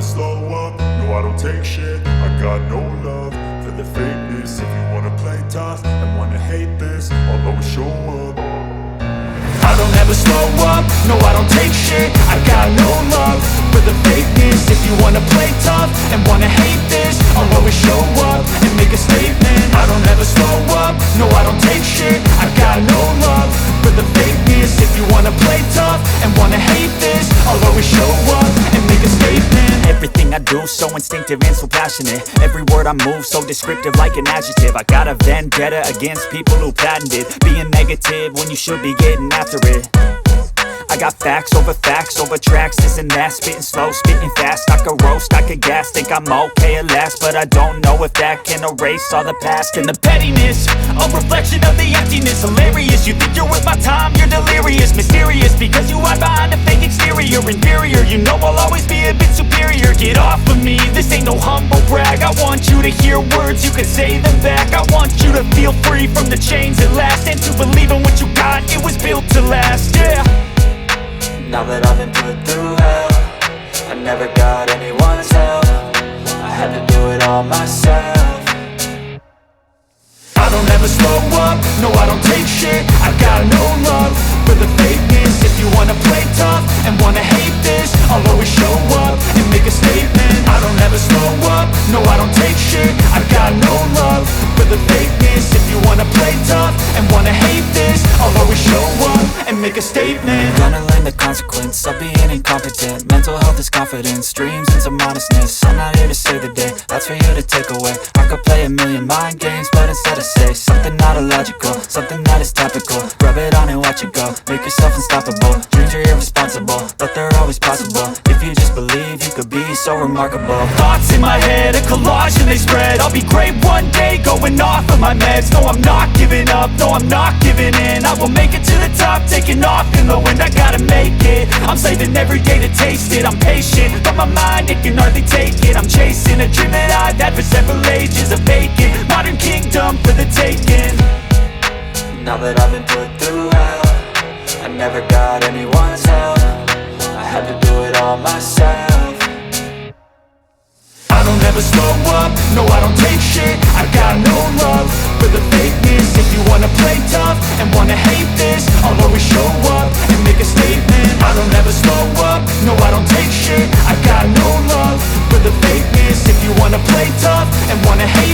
slow up, no I don't take shit. I got no love for the fakeness. If you wanna play tough and wanna hate this, I'll always show up. I don't ever slow up, no I don't take shit. I got no love for the fakeness. If you wanna play tough and wanna hate this, I'll always show up and make a statement. I don't ever slow up, no I don't take shit. I got no love for the fakeness. If you wanna play tough and wanna hate this, I'll always show up and make a statement. Everything I do so instinctive and so passionate. Every word I move so descriptive like an adjective. I got a vendetta against people who patented being negative when you should be getting after it. I got facts over tracks, this and that. Spitting slow, spitting fast, I could roast, I could gas. Think I'm okay at last, but I don't know if that can erase all the past. And the pettiness, a reflection of the emptiness. Hilarious, you think you're worth my time, you're delirious. Mysterious, because you hide behind a fake exterior. Inferior, you know I'll always be a bit superior. Get off of me, this ain't no humble brag. I want you to hear words, you can say them back. I want you to feel free from the chains at last, and to believe in what you got, it was built to last, yeah. Now that I've been put through hell, I never got anyone's help. I had to do it all myself. I don't ever slow up, no I don't take shit. I got no love for the fakeness. If you wanna play tough and wanna hate this, I'll always show up and make a statement. I don't ever slow up, no I don't take shit. I got no love for the fakeness. If you wanna play tough and wanna hate this, I'll always show up and make a statement. Gonna learn the consequence of being incompetent. Mental health is confidence, dreams and some honestness. I'm not here to save the day, that's for you to take away. I could play a million mind games, but instead I say something not illogical, something that is topical. Rub it on and watch it go, make yourself unstoppable. Dreams are irresponsible, but they're always possible. If you just believe, you could be so remarkable. Thoughts in my head, a collage and they spread. I'll be great one day, going off of my meds. No, I'm not giving up, no, I'm not giving in. I will make it to the top, taking off in the wind. I gotta make it, I'm saving every day to taste it. I'm patient, but my mind, it can hardly take it. I'm chasing a dream that I've had for several ages. A vacant, modern kingdom for the taking. Now that I've been put through hell, I never got anyone's help. I had to do it all myself. I don't ever slow up, no I don't take shit. I got no love for the fakeness. If you wanna play tough and wanna hate this, I'll always show up and make a statement. I don't ever slow up, no I don't take shit. I got no love for the fakeness. If you wanna play tough and wanna hate